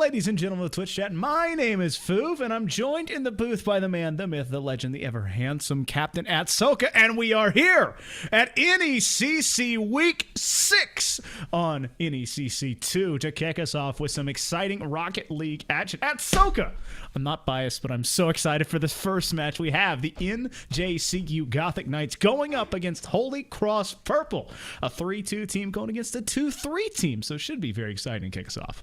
ladies and gentlemen of Twitch chat. My name is Foof, and I'm joined in the booth by the man, the myth, the legend, the ever handsome Captain Atsosca, and we are here at NECC Week 6 on NECC 2 to kick us off with some exciting Rocket League action. Atsosca! I'm not biased, but I'm so excited for this first match. We have the NJCU Gothic Knights going up against Holy Cross Purple, a 3-2 team going against a 2-3 team, so it should be very exciting to kick us off.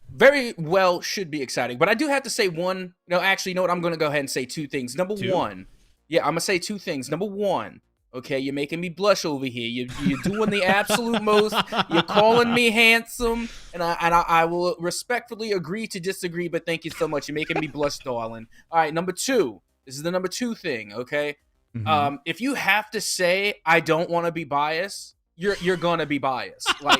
Very well, should be exciting. But I do have to say one. No, actually, you know what? I'm going to go ahead and say two things. Number one. Yeah, I'm going to say two things. Number one. Okay, you're making me blush over here. You're doing the absolute most. You're calling me handsome. And I will respectfully agree to disagree, but thank you so much. You're making me blush, darling. All right, number two. This is the number two thing, okay? If you have to say, I don't want to be biased, you're gonna be biased. Like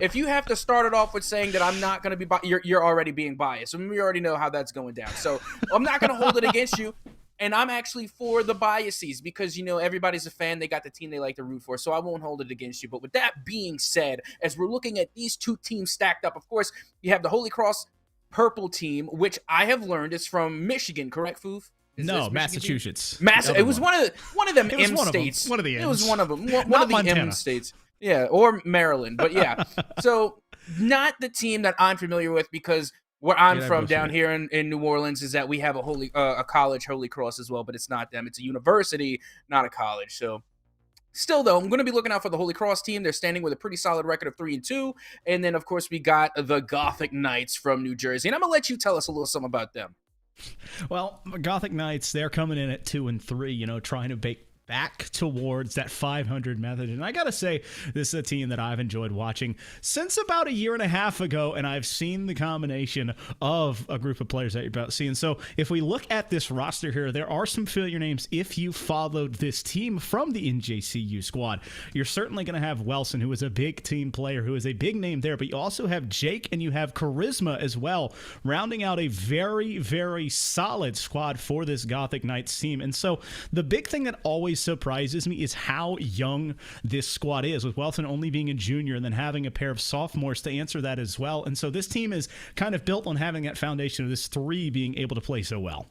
if you have to start it off with saying that I'm not gonna be biased, you're already being biased. I mean, we already know how that's going down. So I'm not gonna hold it against you. And I'm actually for the biases because, you know, everybody's a fan. They got the team they like to root for. So I won't hold it against you. But with that being said, as we're looking at these two teams stacked up, of course, you have the Holy Cross Purple team, which I have learned is from Michigan, correct, Foof? No, Massachusetts. It was one of them M states. One of the M's. It was one of them. One of the M states. Yeah, or Maryland. But yeah, so not the team that I'm familiar with because where I'm from down here in New Orleans is that we have a college, Holy Cross as well, but it's not them. It's a university, not a college. So still, though, I'm going to be looking out for the Holy Cross team. They're standing with a pretty solid record of 3-2. And then, of course, we got the Gothic Knights from New Jersey. And I'm going to let you tell us a little something about them. Well, Gothic Knights, they're coming in at 2-3, you know, trying to bake back towards that 500 method. And I gotta say, this is a team that I've enjoyed watching since about a year and a half ago, and I've seen the combination of a group of players that you're about seeing. So if we look at this roster here, there are some familiar names if you followed this team from the NJCU squad. You're certainly going to have Wilson, who is a big team player, who is a big name there, but you also have Jake and you have Charisma as well, rounding out a very, very solid squad for this Gothic Knights team. And so the big thing that always surprises me is how young this squad is, with Wilson only being a junior and then having a pair of sophomores to answer that as well. And so this team is kind of built on having that foundation of this three being able to play so well.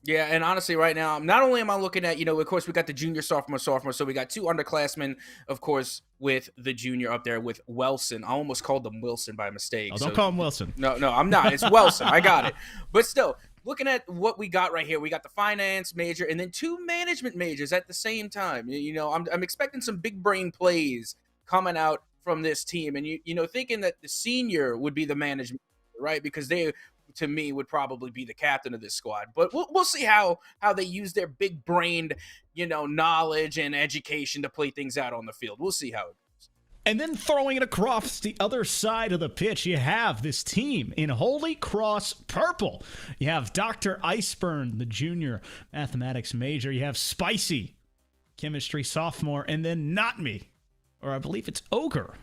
Yeah, and honestly, right now, not only am I looking at, you know, of course, we got the junior, sophomore, so we got two underclassmen, of course, with the junior up there with Wilson. I almost called them Wilson by mistake. Oh, don't call him Wilson. No, I'm not. It's Wilson. I got it. But still, looking at what we got right here, we got the finance major and then two management majors at the same time. You know, I'm expecting some big brain plays coming out from this team. And, you know, thinking that the senior would be the management, right? Because they, to me, would probably be the captain of this squad. But we'll see how they use their big-brained, you know, knowledge and education to play things out on the field. We'll see how it goes. And then throwing it across the other side of the pitch, you have this team in Holy Cross Purple. You have Dr. Iceburn, the junior mathematics major. You have Spicy, chemistry sophomore, and then Not Me, or I believe it's Ogre.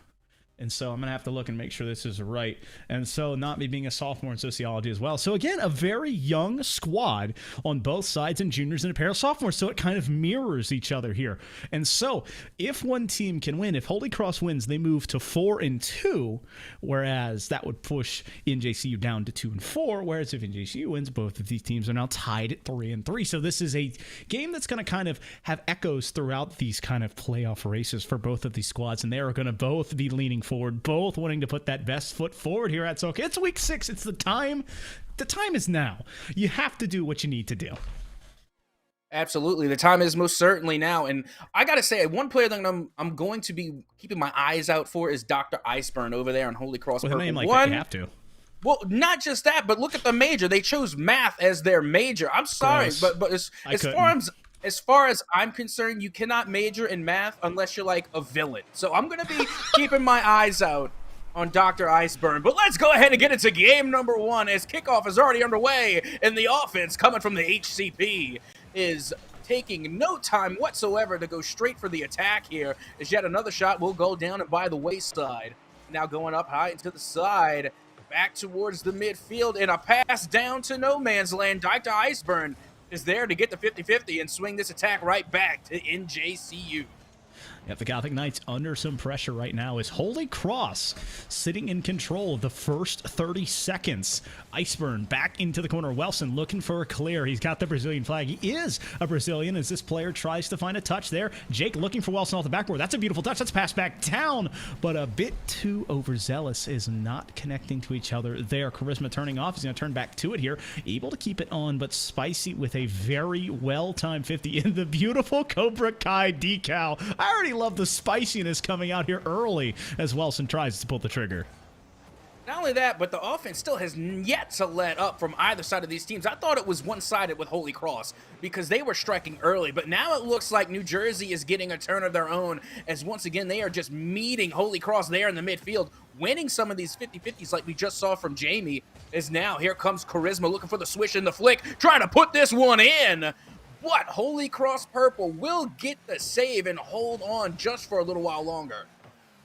And so I'm going to have to look and make sure this is right. And so Not Me being a sophomore in sociology as well. So again, a very young squad on both sides and juniors and a pair of sophomores. So it kind of mirrors each other here. And so if one team can win, if Holy Cross wins, they move to 4-2, whereas that would push NJCU down to 2-4. Whereas if NJCU wins, both of these teams are now tied at 3-3. So this is a game that's going to kind of have echoes throughout these kind of playoff races for both of these squads. And they are going to both be leaning forward, both wanting to put that best foot forward here at Atsosca. It's week 6. It's the time. The time is now. You have to do what you need to do. Absolutely. The time is most certainly now. And I got to say, one player that I'm going to be keeping my eyes out for is Dr. Iceburn over there on Holy Cross Purple. With a name like that, you have to. Well, not just that, but look at the major. They chose math as their major. I'm sorry, but as far as I'm concerned, you cannot major in math unless you're like a villain. So I'm going to be keeping my eyes out on Dr. Iceburn. But let's go ahead and get into game number 1 as kickoff is already underway. And the offense coming from the HCP is taking no time whatsoever to go straight for the attack here. As yet another shot will go down and by the wayside. Now going up high into the side. Back towards the midfield and a pass down to no man's land. Dr. Iceburn is there to get the 50-50 and swing this attack right back to NJCU. Yep, the Gothic Knights under some pressure right now is Holy Cross sitting in control of the first 30 seconds. Iceburn back into the corner. Welson looking for a clear. He's got the Brazilian flag. He is a Brazilian as this player tries to find a touch there. Jake looking for Welson off the backboard. That's a beautiful touch. That's passed back down, but a bit too overzealous, is not connecting to each other there. Charisma turning off. He's going to turn back to it here. Able to keep it on, but Spicy with a very well-timed 50 in the beautiful Cobra Kai decal. I already love the spiciness coming out here early as Welson tries to pull the trigger. Not only that, but the offense still has yet to let up from either side of these teams. I thought it was one-sided with Holy Cross because they were striking early, but now it looks like New Jersey is getting a turn of their own as once again they are just meeting Holy Cross there in the midfield, winning some of these 50-50s like we just saw from Jamie. As now here comes Charisma looking for the swish and the flick, trying to put this one in. But Holy Cross Purple will get the save and hold on just for a little while longer.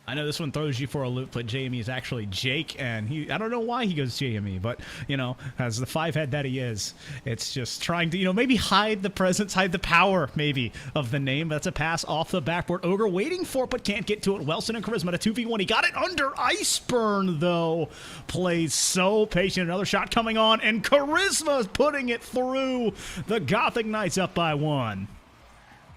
I know this one throws you for a loop, but Jamie is actually Jake, and I don't know why he goes Jamie, but, as the 5-head that he is, it's just trying to, maybe hide the presence, hide the power, maybe, of the name. That's a pass off the backboard. Ogre waiting for it, but can't get to it. Welson and Charisma to 2v1. He got it under. Iceburn, though, plays so patient. Another shot coming on, and Charisma is putting it through. The Gothic Knights up by 1.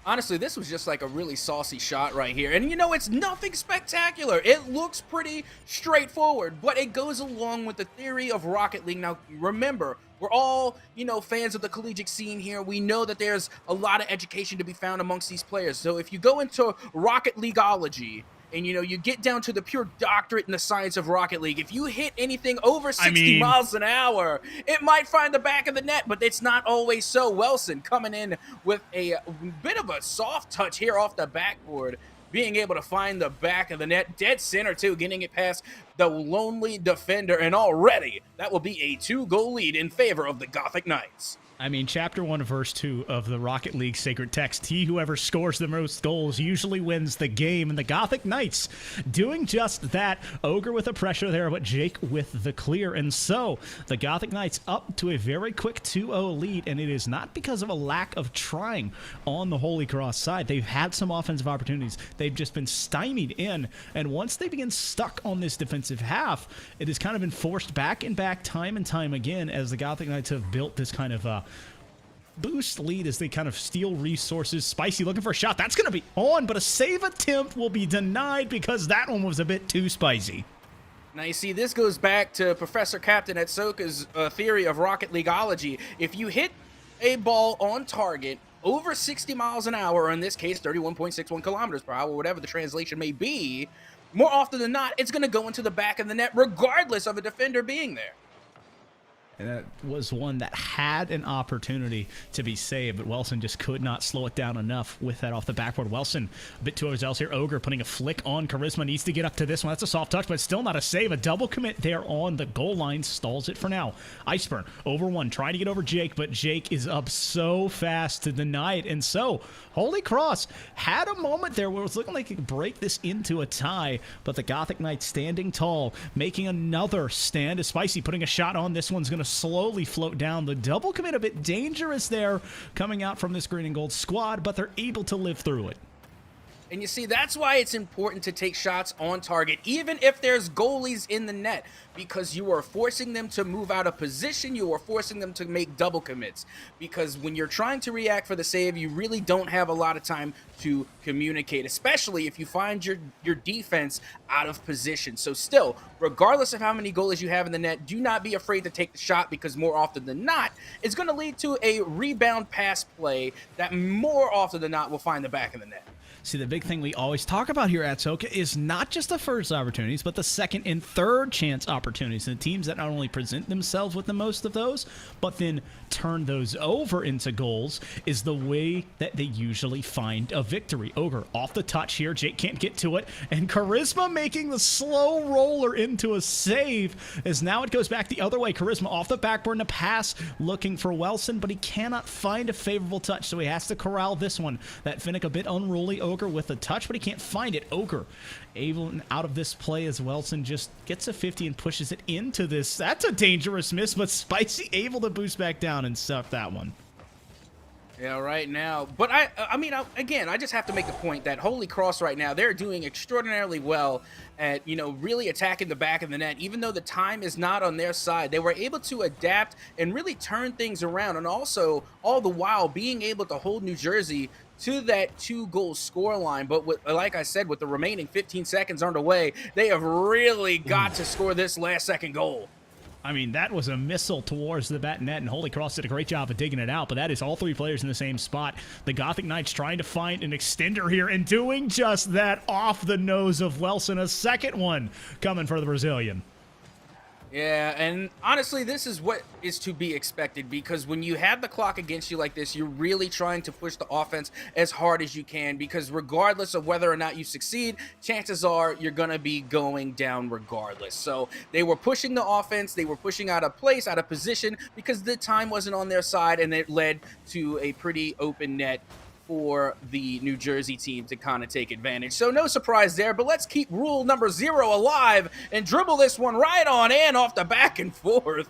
Honestly, this was just like a really saucy shot right here. And it's nothing spectacular. It looks pretty straightforward, but it goes along with the theory of Rocket League. Now, remember, we're all, fans of the collegiate scene here. We know that there's a lot of education to be found amongst these players. So if you go into Rocket Leagueology, and, you get down to the pure doctorate in the science of Rocket League. If you hit anything over 60 miles an hour, it might find the back of the net, but it's not always so. Welson coming in with a bit of a soft touch here off the backboard, being able to find the back of the net, dead center too, getting it past the lonely defender, and already that will be a 2-goal lead in favor of the Gothic Knights. Chapter 1, verse 2 of the Rocket League sacred text. He whoever scores the most goals usually wins the game. And the Gothic Knights doing just that. Ogre with the pressure there, but Jake with the clear. And so the Gothic Knights up to a very quick 2-0 lead. And it is not because of a lack of trying on the Holy Cross side. They've had some offensive opportunities. They've just been stymied in. And once they begin stuck on this defensive half, it has kind of been forced back and back time and time again as the Gothic Knights have built this kind of boost lead as they kind of steal resources. Spicy looking for a shot. That's going to be on, but a save attempt will be denied because that one was a bit too spicy. Now, you see, this goes back to Professor Captain Atsosca's theory of Rocket Leagueology. If you hit a ball on target over 60 miles an hour, or in this case, 31.61 kilometers per hour, whatever the translation may be, more often than not, it's going to go into the back of the net regardless of a defender being there. And that was one that had an opportunity to be saved, but Welson just could not slow it down enough with that off the backboard. Welson, a bit too overzealous here. Ogre putting a flick on Charisma. Needs to get up to this one. That's a soft touch, but still not a save. A double commit there on the goal line. Stalls it for now. Iceburn over 1. Trying to get over Jake, but Jake is up so fast to deny it. And so, Holy Cross had a moment there where it was looking like it could break this into a tie, but the Gothic Knights standing tall, making another stand. As Spicy putting a shot on. This one's going to slowly float down. The double commit a bit dangerous there coming out from this green and gold squad, but they're able to live through it. And you see, that's why it's important to take shots on target, even if there's goalies in the net, because you are forcing them to move out of position. You are forcing them to make double commits, because when you're trying to react for the save, you really don't have a lot of time to communicate, especially if you find your defense out of position. So still, regardless of how many goalies you have in the net, do not be afraid to take the shot, because more often than not, it's going to lead to a rebound pass play that more often than not will find the back of the net. See, the big thing we always talk about here at Atsosca is not just the first opportunities, but the second and third chance opportunities. And the teams that not only present themselves with the most of those, but then turn those over into goals is the way that they usually find a victory. Ogre off the touch here. Jake can't get to it. And Charisma making the slow roller into a save as now it goes back the other way. Charisma off the backboard in a pass looking for Welson, but he cannot find a favorable touch, so he has to corral this one. That Finnick a bit unruly. Ogre with a touch, but he can't find it. Ogre able out of this play as Welson just gets a 50 and pushes it into this. That's a dangerous miss, but Spicy able to boost back down and stuff that one. Yeah, right now. But I mean, again, I just have to make the point that Holy Cross right now, they're doing extraordinarily well at, really attacking the back of the net. Even though the time is not on their side, they were able to adapt and really turn things around. And also, all the while, being able to hold New Jersey to that 2-goal score line. But like I said, with the remaining 15 seconds underway, they have really got to score this last second goal. I mean, that was a missile towards the back net, and Holy Cross did a great job of digging it out, but that is all three players in the same spot. The Gothic Knights trying to find an extender here and doing just that off the nose of Wilson. A second one coming for the Brazilian. Yeah, and honestly, this is what is to be expected, because when you have the clock against you like this, you're really trying to push the offense as hard as you can, because regardless of whether or not you succeed, chances are you're going to be going down regardless. So they were pushing the offense, they were pushing out of place, out of position, because the time wasn't on their side, and it led to a pretty open net for the New Jersey team to kind of take advantage. So no surprise there, but let's keep rule number 0 alive and dribble this one right on in off the back and forth.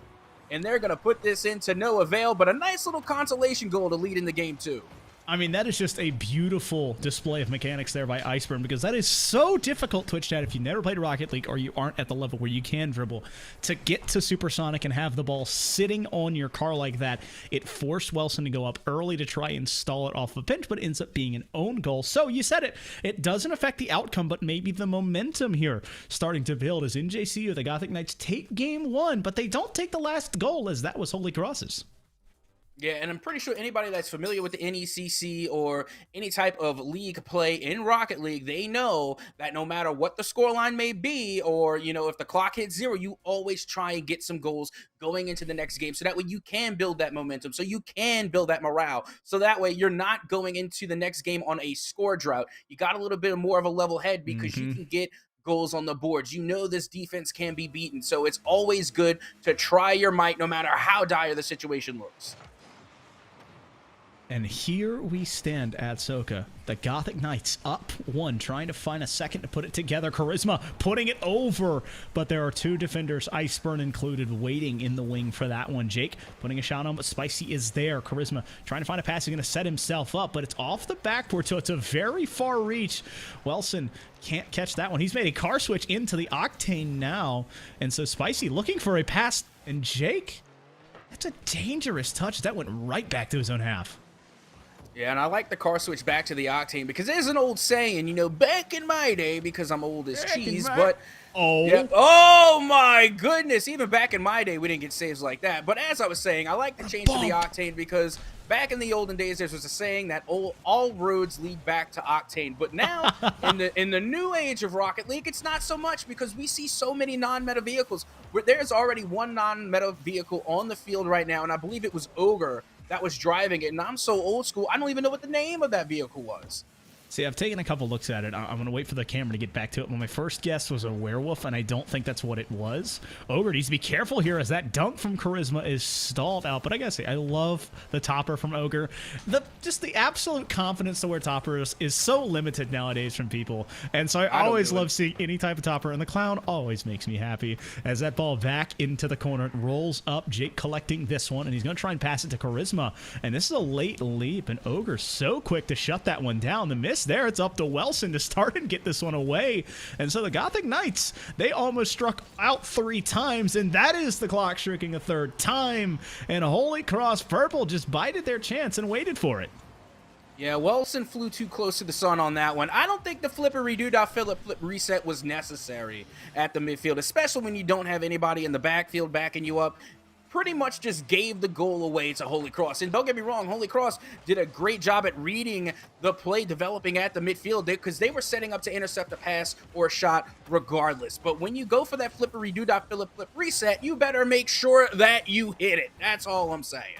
And they're going to put this into no avail, but a nice little consolation goal to lead in the game too. I mean, that is just a beautiful display of mechanics there by Iceburn, because that is so difficult, Twitch chat, if you've never played Rocket League or you aren't at the level where you can dribble, to get to Supersonic and have the ball sitting on your car like that. It forced Wilson to go up early to try and stall it off a pinch, but ends up being an own goal. So you said it. It doesn't affect the outcome, but maybe the momentum here starting to build as in JCU, the Gothic Knights take game 1, but they don't take the last goal, as that was Holy Cross's. Yeah, and I'm pretty sure anybody that's familiar with the NECC or any type of league play in Rocket League, they know that no matter what the scoreline may be, or, if the clock hits 0, you always try and get some goals going into the next game. So that way you can build that momentum, so you can build that morale. So that way you're not going into the next game on a score drought. You got a little bit more of a level head, because you can get goals on the boards. This defense can be beaten. So it's always good to try your might no matter how dire the situation looks. And here we stand at Atsosca. The Gothic Knights up 1, trying to find a second to put it together. Charisma putting it over, but there are 2 defenders, Iceburn included, waiting in the wing for that one. Jake putting a shot on, but Spicy is there. Charisma trying to find a pass. He's going to set himself up, but it's off the backboard, so it's a very far reach. Wilson can't catch that one. He's made a car switch into the Octane now, and so Spicy looking for a pass, and Jake, that's a dangerous touch. That went right back to his own half. Yeah, and I like the car switch back to the Octane, because there's an old saying, back in my day, because I'm old as cheese, but... Oh. Yeah. Oh, my goodness. Even back in my day, we didn't get saves like that. But as I was saying, I like the change to the Octane, because back in the olden days, there was a saying that all roads lead back to Octane. But now, in the new age of Rocket League, it's not so much, because we see so many non-meta vehicles. There's already one non-meta vehicle on the field right now, and I believe it was Ogre that was driving it, and I'm so old school, I don't even know what the name of that vehicle was. See, I've taken a couple looks at it. I'm going to wait for the camera to get back to it. Well, my first guess was a werewolf, and I don't think that's what it was. Ogre needs to be careful here as that dunk from Charisma is stalled out. But I gotta say, I love the topper from Ogre. Just the absolute confidence to wear topper is so limited nowadays from people. And so I always love seeing any type of topper, and the clown always makes me happy. As that ball back into the corner, rolls up. Jake collecting this one, and he's going to try and pass it to Charisma. And this is a late leap, and Ogre so quick to shut that one down. The miss there, it's up to Wilson to start and get this one away. And so the Gothic Knights, they almost struck out 3 times, and that is the clock striking a 3rd time. And Holy Cross Purple just bided their chance and waited for it. Yeah, Wilson flew too close to the sun on that one. I don't think the flip reset was necessary at the midfield, especially when you don't have anybody in the backfield backing you up. Pretty much just gave the goal away to Holy Cross. And don't get me wrong, Holy Cross did a great job at reading the play developing at the midfield, because they were setting up to intercept a pass or a shot regardless. But when you go for that flip reset, you better make sure that you hit it. That's all I'm saying.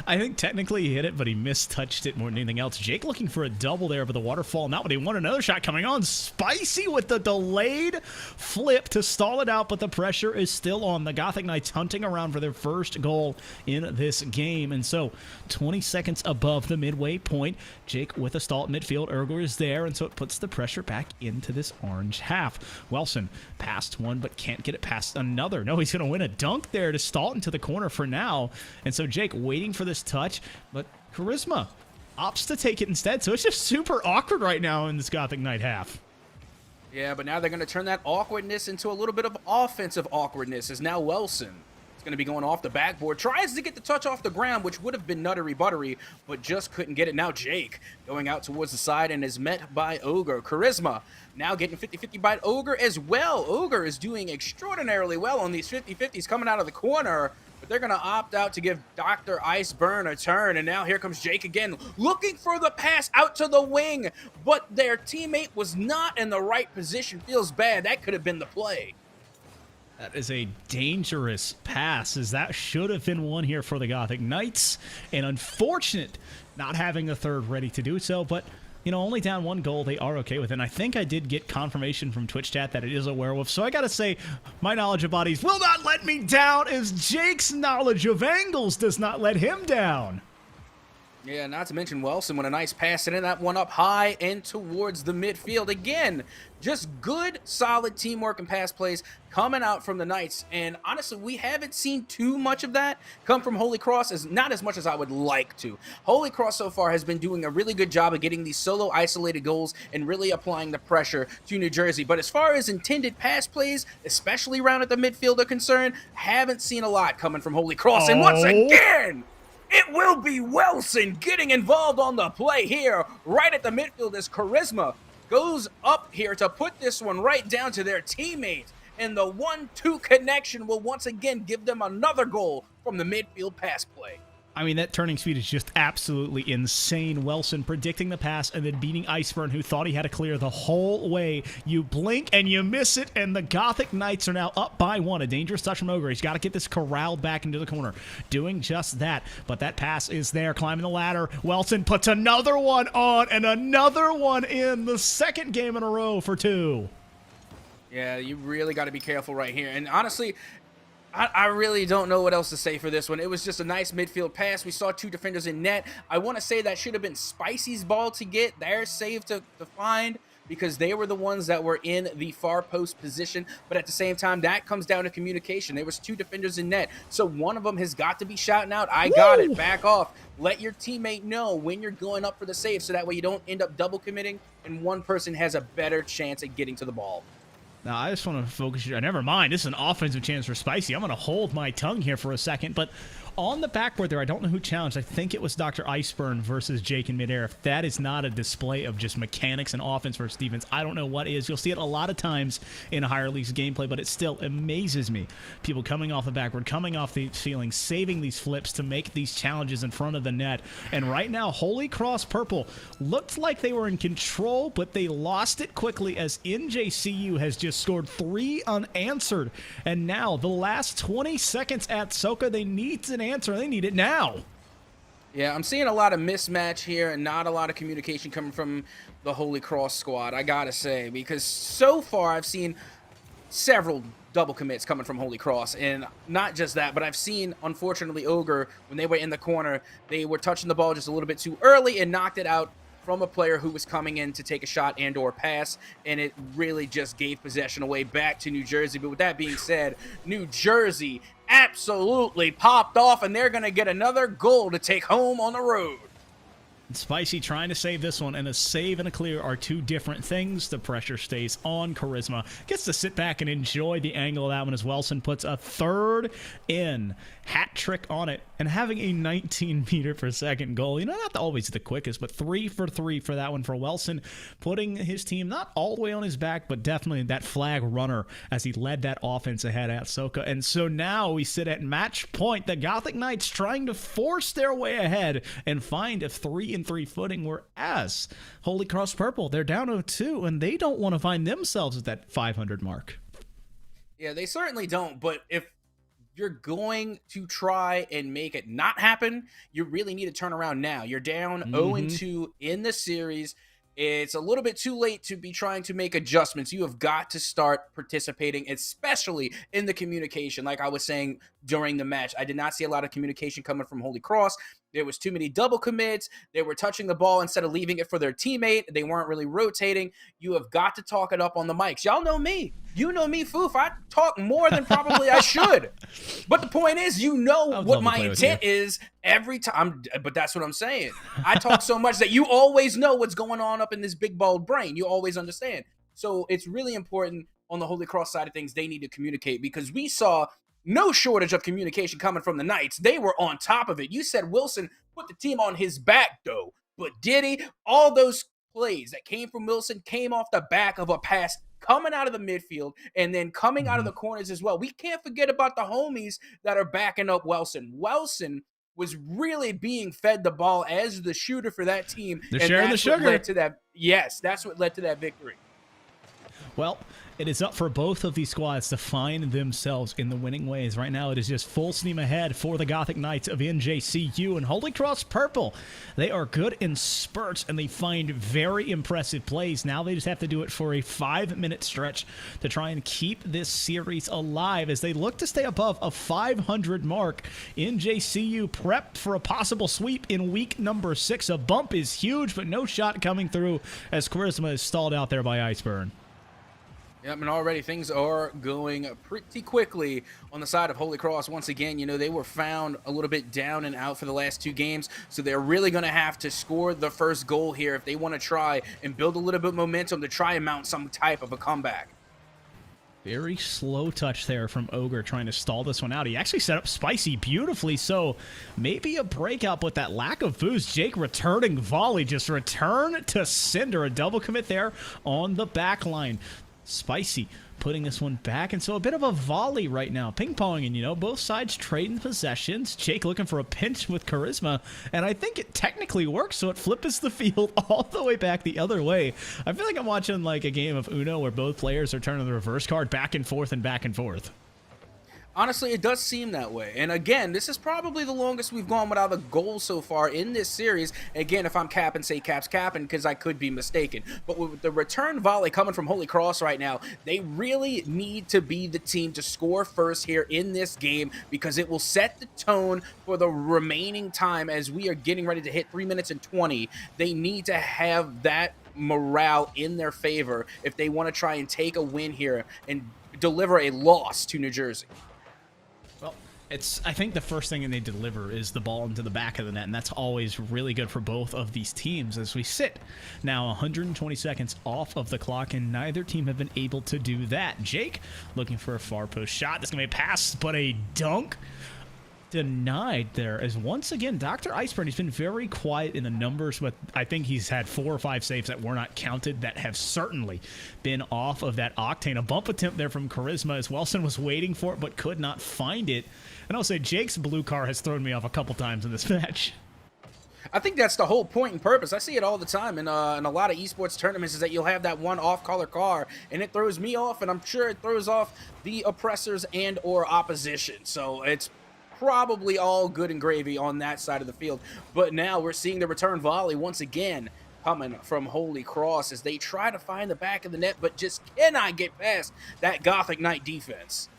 I think technically he hit it, but he mistouched it more than anything else. Jake looking for a double there, but the waterfall not what he wanted. Another shot coming on. Spicy with the delayed flip to stall it out, but the pressure is still on. The Gothic Knights hunting around for their first goal in this game. And so 20 seconds above the midway point. Jake with a stall at midfield. Ergor is there, and so it puts the pressure back into this orange half. Wilson passed one, but can't get it past another. No, he's going to win a dunk there to stall it into the corner for now. And so Jake waiting for this touch, but Charisma opts to take it instead, so it's just super awkward right now in this Gothic Knight half. Yeah, but now they're going to turn that awkwardness into a little bit of offensive awkwardness, as now Wilson is going to be going off the backboard. Tries to get the touch off the ground, which would have been nuttery buttery, but just couldn't get it. Now Jake going out towards the side and is met by Ogre. Charisma now getting 50-50 by Ogre as well. Ogre is doing extraordinarily well on these 50-50s coming out of the corner, but they're going to opt out to give Dr. Iceburn a turn. And now here comes Jake again, looking for the pass out to the wing, but their teammate was not in the right position. Feels bad. That could have been the play. That is a dangerous pass, as that should have been one here for the Gothic Knights. And unfortunate not having the third ready to do so, but only down 1 goal, they are okay with it. And I think I did get confirmation from Twitch chat that it is a werewolf. So I got to say, my knowledge of bodies will not let me down, as Jake's knowledge of angles does not let him down. Yeah, not to mention Wilson with a nice pass, and that one up high and towards the midfield. Again, just good, solid teamwork and pass plays coming out from the Knights. And honestly, we haven't seen too much of that come from Holy Cross, not as much as I would like to. Holy Cross so far has been doing a really good job of getting these solo isolated goals and really applying the pressure to New Jersey. But as far as intended pass plays, especially around at the midfield are concerned, haven't seen a lot coming from Holy Cross. And once again, it will be Wilson getting involved on the play here, right at the midfield, as Charisma goes up here to put this one right down to their teammate. And the 1-2 connection will once again give them another goal from the midfield pass play. I mean, that turning speed is just absolutely insane. Wilson predicting the pass and then beating Iceburn, who thought he had to clear the whole way. You blink and you miss it, and the Gothic Knights are now up by 1. A dangerous touch from Ogre. He's got to get this corralled back into the corner. Doing just that, but that pass is there, climbing the ladder. Wilson puts another one on and another one in. The second game in a row for 2. Yeah, you really got to be careful right here. And honestly, I really don't know what else to say for this one. It was just a nice midfield pass. We saw 2 defenders in net. I want to say that should have been Spicy's ball to get. Their save to find, because they were the ones that were in the far post position. But at the same time, that comes down to communication. There was 2 defenders in net, so one of them has got to be shouting out, "I got it, back off." Let your teammate know when you're going up for the save, so that way you don't end up double committing and one person has a better chance at getting to the ball. Now, I just want to focus here. Never mind. This is an offensive chance for Spicy. I'm going to hold my tongue here for a second. But on the backboard there, I don't know who challenged. I think it was Dr. Iceburn versus Jake in midair. If that is not a display of just mechanics and offense versus defense, I don't know what is. You'll see it a lot of times in higher leagues gameplay, but it still amazes me. People coming off the backboard, coming off the ceiling, saving these flips to make these challenges in front of the net. And right now, Holy Cross Purple looked like they were in control, but they lost it quickly as NJCU has just scored 3 unanswered. And now, the last 20 seconds at Atsosca, they need an answer. They need it now. Yeah, I'm seeing a lot of mismatch here and not a lot of communication coming from the Holy Cross squad, I gotta say, because so far I've seen several double commits coming from Holy Cross, and not just that, but I've seen, unfortunately, Ogre, when they were in the corner, they were touching the ball just a little bit too early and knocked it out from a player who was coming in to take a shot and or pass, and it really just gave possession away back to New Jersey. But with that being said, New Jersey absolutely popped off, and they're going to get another goal to take home on the road. Spicy trying to save this one, and a save and a clear are 2 different things. The pressure stays on. Charisma gets to sit back and enjoy the angle of that one as Wilson puts a 3rd in. Hat trick on it, and having a 19 meter per second goal. Not always the quickest, but 3 for 3 for that one for Wilson, putting his team not all the way on his back, but definitely that flag runner as he led that offense ahead at Atsosca. And so now we sit at match point. The Gothic Knights trying to force their way ahead and find a 3-3 footing, whereas Holy Cross Purple, they're down 0-2, and they don't want to find themselves at that 500 mark. Yeah, they certainly don't, but if you're going to try and make it not happen, you really need to turn around now. You're down 0-2 in the series. It's a little bit too late to be trying to make adjustments. You have got to start participating, especially in the communication. Like I was saying during the match, I did not see a lot of communication coming from Holy Cross. There was too many double commits. They were touching the ball instead of leaving it for their teammate. They weren't really rotating. You have got to talk it up on the mics. Y'all know me. You know me, Foof. I talk more than probably I should. But the point is, you know what my intent you. is every time. But that's what I'm saying. I talk so much that you always know what's going on up in this big bald brain. You always understand. So it's really important on the Holy Cross side of things. They need to communicate, because we saw no shortage of communication coming from the Knights. They were on top of it. You said Wilson put the team on his back, though. But did he? All those plays that came from Wilson came off the back of a pass coming out of the midfield and then coming out of the corners as well. We can't forget about the homies that are backing up Wilson. Wilson was really being fed the ball as the shooter for that team. They're sharing the sugar. Led to that. Yes, that's what led to that victory. Well, it is up for both of these squads to find themselves in the winning ways. Right now, it is just full steam ahead for the Gothic Knights of NJCU and Holy Cross Purple. They are good in spurts, and they find very impressive plays. Now they just have to do it for a 5-minute stretch to try and keep this series alive as they look to stay above a 500 mark. NJCU prepped for a possible sweep in week number 6. A bump is huge, but no shot coming through as Charisma is stalled out there by Iceburn. Yep, and already things are going pretty quickly on the side of Holy Cross. Once again, you know, they were found a little bit down and out for the last 2 games, so they're really going to have to score the first goal here if they want to try and build a little bit of momentum to try and mount some type of a comeback. Very slow touch there from Ogre trying to stall this one out. He actually set up Spicy beautifully, so maybe a breakout, but that lack of boost. Jake returning volley, just return to Cinder. A double commit there on the back line. Spicy putting this one back, and so a bit of a volley right now, ping-ponging, you know, both sides trading possessions. Jake looking for a pinch with Charisma, and I think it technically works, so it flips the field all the way back the other way. I feel like I'm watching like a game of Uno where both players are turning the reverse card back and forth and back and forth. Honestly, it does seem that way. And again, this is probably the longest we've gone without a goal so far in this series. Again, if I'm capping, say Cap's capping, because I could be mistaken. But with the return volley coming from Holy Cross right now, they really need to be the team to score first here in this game, because it will set the tone for the remaining time as we are getting ready to hit 3 minutes and 20. They need to have that morale in their favor if they want to try and take a win here and deliver a loss to New Jersey. Well, I think the first thing that they deliver is the ball into the back of the net, and that's always really good for both of these teams as we sit now 120 seconds off of the clock, and neither team have been able to do that. Jake looking for a far post shot. That's going to be a pass, but a dunk denied there, as once again Dr. Iceburn, he's been very quiet in the numbers, but I think he's had 4 or 5 saves that were not counted that have certainly been off of that octane. A bump attempt there from Charisma as Wilson was waiting for it but could not find it. And I'll say Jake's blue car has thrown me off a couple times in this match. I think that's the whole point and purpose. I see it all the time in a lot of esports tournaments, is that you'll have that one off-color car, and it throws me off, and I'm sure it throws off the oppressors and or opposition. So it's probably all good and gravy on that side of the field. But now we're seeing the return volley once again coming from Holy Cross as they try to find the back of the net, but just cannot get past that Gothic Knight defense.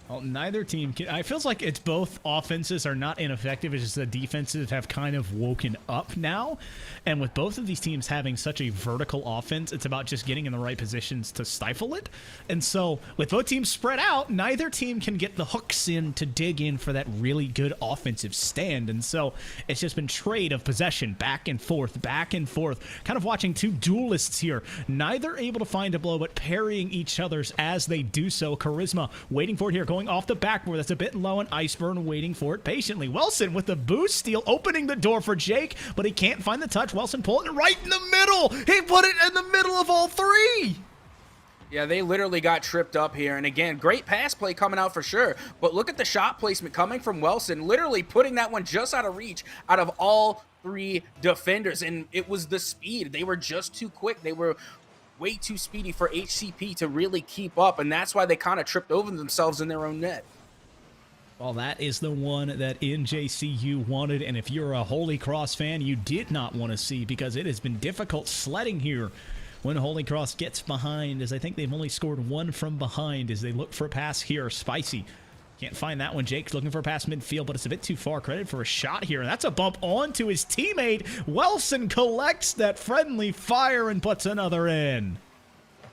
Well, neither team can. It feels like it's both offenses are not ineffective. It's just the defenses have kind of woken up now. And with both of these teams having such a vertical offense, it's about just getting in the right positions to stifle it. And so with both teams spread out, neither team can get the hooks in to dig in for that really good offensive stand. And so it's just been trade of possession, back and forth, kind of watching 2 duelists here. Neither able to find a blow, but parrying each other's as they do so. Charisma waiting for it here, going off the backboard. That's a bit low, and Iceburn waiting for it patiently. Wilson with the boost steal, opening the door for Jake, but he can't find the touch. Wilson pulling it right in the middle. He put it in the middle of all 3. Yeah, they literally got tripped up here. And again, great pass play coming out for sure. But look at the shot placement coming from Wilson, literally putting that one just out of reach out of all 3 defenders. And it was the speed. They were just too quick. They were way too speedy for HCP to really keep up, and that's why they kind of tripped over themselves in their own net. Well, that is the one that NJCU wanted, and if you're a Holy Cross fan, you did not want to see, because it has been difficult sledding here when Holy Cross gets behind, as I think they've only scored 1 from behind as they look for a pass here. Spicy can't find that one. Jake's looking for a pass midfield, but it's a bit too far. Credit for a shot here, and that's a bump onto his teammate. Wilson collects that friendly fire and puts another in.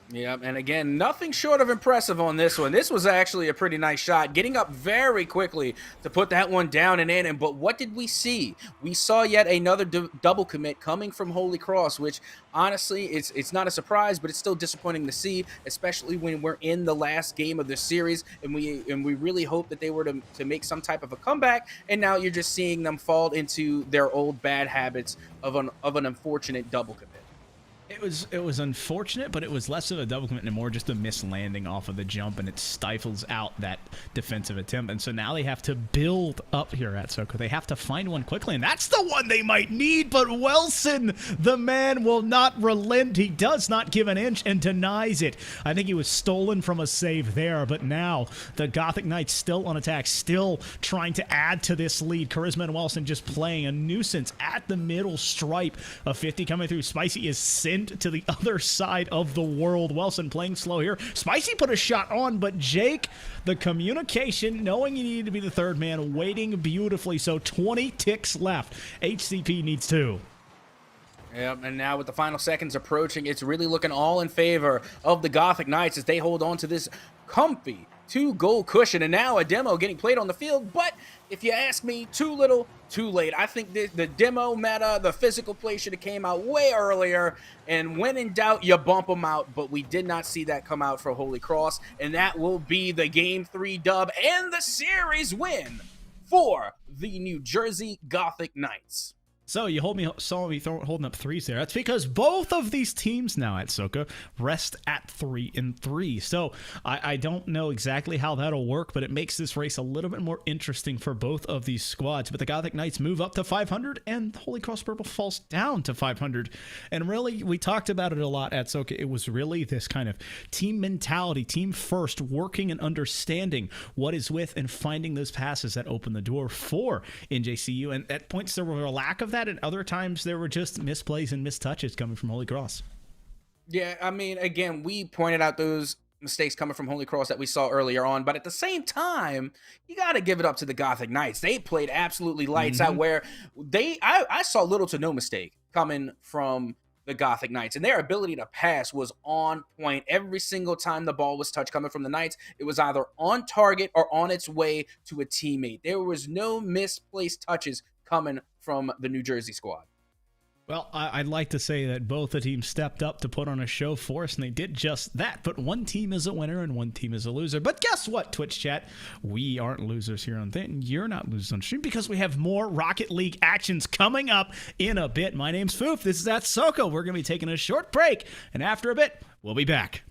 Yeah, and again, nothing short of impressive on this one. This was actually a pretty nice shot, getting up very quickly to put that one down and in. And but what did we see? We saw yet another double commit coming from Holy Cross, which honestly, it's not a surprise, but it's still disappointing to see, especially when we're in the last game of the series, and we really hope that they were to make some type of a comeback. And now you're just seeing them fall into their old bad habits of an unfortunate double commit. It was unfortunate, but it was less of a double commit and more just a miss landing off of the jump, and it stifles out that defensive attempt. And so now they have to build up here at Atsosca. They have to find one quickly, and that's the one they might need. But Wilson, the man, will not relent. He does not give an inch and denies it. I think he was stolen from a save there, but now the Gothic Knights still on attack, still trying to add to this lead. Charisma and Wilson just playing a nuisance at the middle stripe. A 50 coming through. Spicy is sent to the other side of the world. Wilson playing slow here. Spicy put a shot on, but Jake, the communication, knowing you need to be the third man, waiting beautifully. So 20 ticks left. HCP needs 2. Yep, and now with the final seconds approaching, it's really looking all in favor of the Gothic Knights as they hold on to this comfy 2-goal cushion. And now a demo getting played on the field, but if you ask me, too little, too late. I think the demo meta, the physical play should have came out way earlier, and when in doubt, you bump them out, but we did not see that come out for Holy Cross, and that will be the Game 3 dub and the series win for the New Jersey Gothic Knights. So you saw me holding up threes there. That's because both of these teams now at Atsosca rest at 3-3. So I don't know exactly how that'll work, but it makes this race a little bit more interesting for both of these squads. But the Gothic Knights move up to 500, and Holy Cross Purple falls down to 500. And really, we talked about it a lot at Atsosca. It was really this kind of team mentality, team first, working and understanding what is with and finding those passes that open the door for NJCU. And at points there were a lack of that, and other times there were just misplays and mistouches coming from Holy Cross. Yeah, I mean, again, we pointed out those mistakes coming from Holy Cross that we saw earlier on, but at the same time, you got to give it up to the Gothic Knights. They played absolutely lights out, where I saw little to no mistake coming from the Gothic Knights, and their ability to pass was on point. Every single time the ball was touched coming from the Knights, it was either on target or on its way to a teammate. There was no misplaced touches coming from the New Jersey squad. Well, I'd like to say that both the teams stepped up to put on a show for us, and they did just that. But one team is a winner and one team is a loser. But guess what, Twitch chat? We aren't losers here on Thing. You're not losers on stream, because we have more Rocket League actions coming up in a bit. My name's Foof. This is Atsosca. We're going to be taking a short break, and after a bit, we'll be back.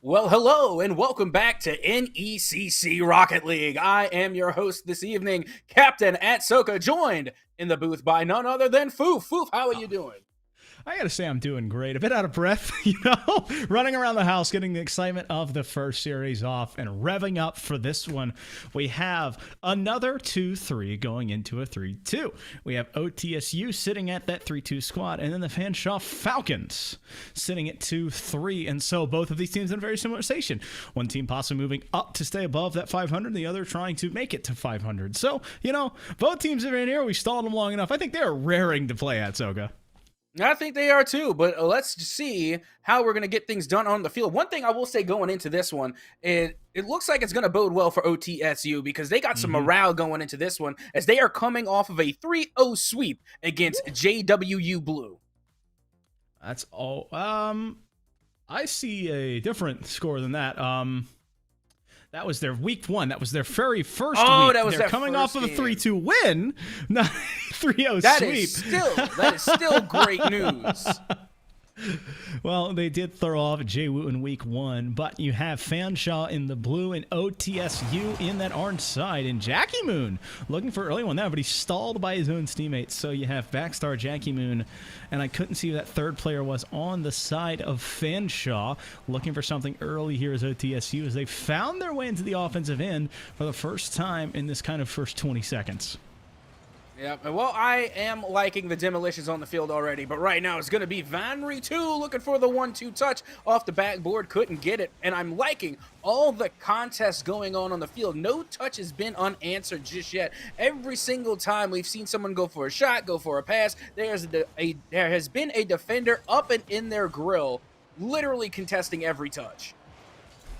Well, hello and welcome back to NECC Rocket League. I am your host this evening, Captain Atsosca, joined in the booth by none other than Foof. Foof, how are you doing? I gotta say I'm doing great. A bit out of breath, running around the house, getting the excitement of the first series off and revving up for this one. We have another 2-3 going into a 3-2. We have OTSU sitting at that 3-2 squad, and then the Fanshawe Falcons sitting at 2-3. And so both of these teams in a very similar station. One team possibly moving up to stay above that 500, the other trying to make it to 500. So, both teams are in here. We stalled them long enough. I think they're raring to play Atsosca. I think they are too, but let's see how we're going to get things done on the field. One thing I will say going into this one, it looks like it's going to bode well for OTSU because they got some morale going into this one as they are coming off of a 3-0 sweep against JWU Blue. That's all. I see a different score than that. That was their week one. That was their very first week. That was They're coming off of a 3-2 win, not 3-0 sweep. That is still great news. Well, they did throw off JWU in week one, but you have Fanshawe in the blue and OTSU in that orange side. And Jackie Moon looking for early one there, but he's stalled by his own teammates. So you have backstar Jackie Moon, and I couldn't see who that third player was on the side of Fanshawe. Looking for something early here as OTSU as they found their way into the offensive end for the first time in this kind of first 20 seconds. Yeah, well, I am liking the demolitions on the field already, but right now it's going to be Vanry 2 looking for the 1-2 touch off the backboard, couldn't get it, and I'm liking all the contests going on the field. No touch has been unanswered just yet. Every single time we've seen someone go for a shot, go for a pass, there has been a defender up and in their grill, literally contesting every touch.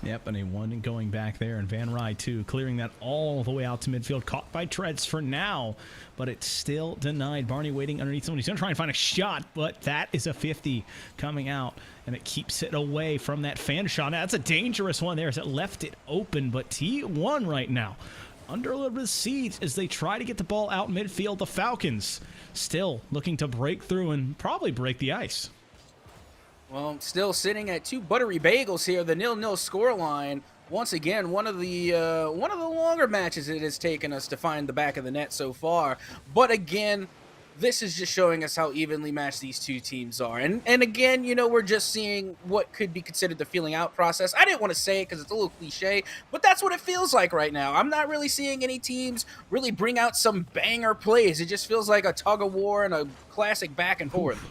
Yep, and a one going back there, and Van Rye, too, clearing that all the way out to midfield. Caught by Treads for now, but it's still denied. Barney waiting underneath someone. He's going to try and find a shot, but that is a 50 coming out, and it keeps it away from that Fanshawe. Now, that's a dangerous one there as it left it open, but T1 right now under a little bit of siege as they try to get the ball out midfield. The Falcons still looking to break through and probably break the ice. Well, still sitting at 2 buttery bagels here. The 0-0 scoreline. Once again, one of the longer matches it has taken us to find the back of the net so far. But again, this is just showing us how evenly matched these two teams are. And again, we're just seeing what could be considered the feeling out process. I didn't want to say it because it's a little cliche, but that's what it feels like right now. I'm not really seeing any teams really bring out some banger plays. It just feels like a tug of war and a classic back and forth.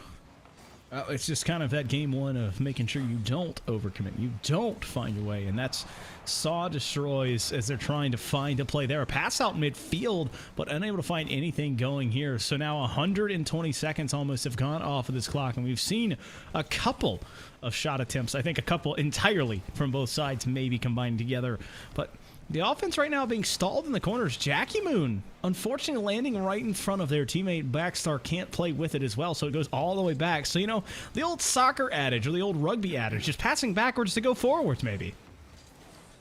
It's just kind of that game one of making sure you don't overcommit, you don't find your way, and that's Saw destroys as they're trying to find a play there. A pass out midfield, but unable to find anything going here. So now 120 seconds almost have gone off of this clock, and we've seen a couple of shot attempts. I think a couple entirely from both sides maybe combined together, but the offense right now being stalled in the corners. Jackie Moon, unfortunately, landing right in front of their teammate. Backstar can't play with it as well, so it goes all the way back. So, the old soccer adage or the old rugby adage, just passing backwards to go forwards, maybe.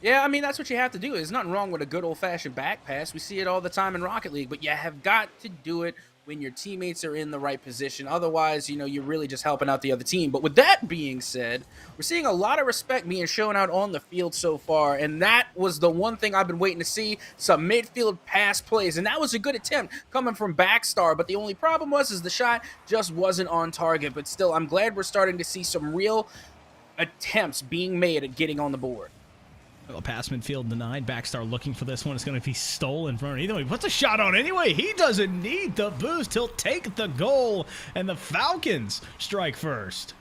Yeah, I mean, that's what you have to do. There's nothing wrong with a good old-fashioned back pass. We see it all the time in Rocket League, but you have got to do it when your teammates are in the right position. Otherwise, you're really just helping out the other team. But with that being said, we're seeing a lot of respect being shown out on the field so far, and that was the one thing I've been waiting to see, some midfield pass plays, and that was a good attempt coming from Backstar, but the only problem was the shot just wasn't on target. But still, I'm glad we're starting to see some real attempts being made at getting on the board. Well, pass midfield denied. Backstar looking for this one. It's going to be stolen from him. Either way, he puts a shot on anyway. He doesn't need the boost. He'll take the goal, and the Falcons strike first.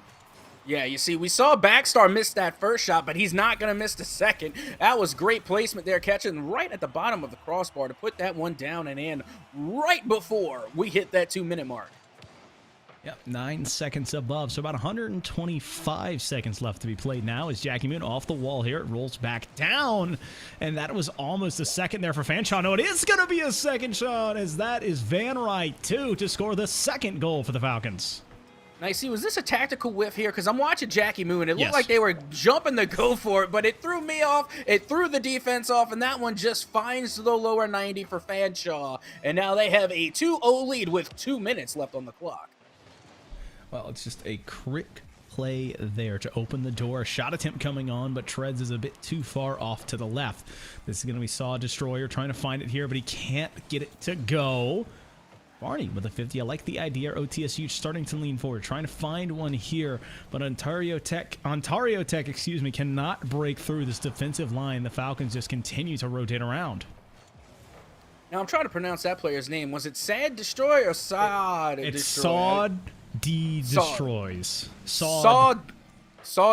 Yeah, you see, we saw Backstar miss that first shot, but he's not going to miss the second. That was great placement there, catching right at the bottom of the crossbar to put that one down and in right before we hit that 2-minute mark. Yep, 9 seconds above, so about 125 seconds left to be played now as Jackie Moon off the wall here. It rolls back down, and that was almost a second there for Fanshawe. No, it is going to be a second shot as that is Van Rye 2 to score the second goal for the Falcons. Now, see, was this a tactical whiff here? Because I'm watching Jackie Moon. It looked like they were jumping to go for it, but it threw me off. It threw the defense off, and that one just finds the lower 90 for Fanshawe. And now they have a 2-0 lead with 2 minutes left on the clock. Well, it's just a quick play there to open the door. A shot attempt coming on, but Treads is a bit too far off to the left. This is going to be Saw Destroyer trying to find it here, but he can't get it to go. Barney with a 50. I like the idea. OTSU starting to lean forward, trying to find one here, but Ontario Tech, excuse me, cannot break through this defensive line. The Falcons just continue to rotate around. Now I'm trying to pronounce that player's name. Was it Sad Destroy or Sod Destroy? It's Sod D Destroys. Saw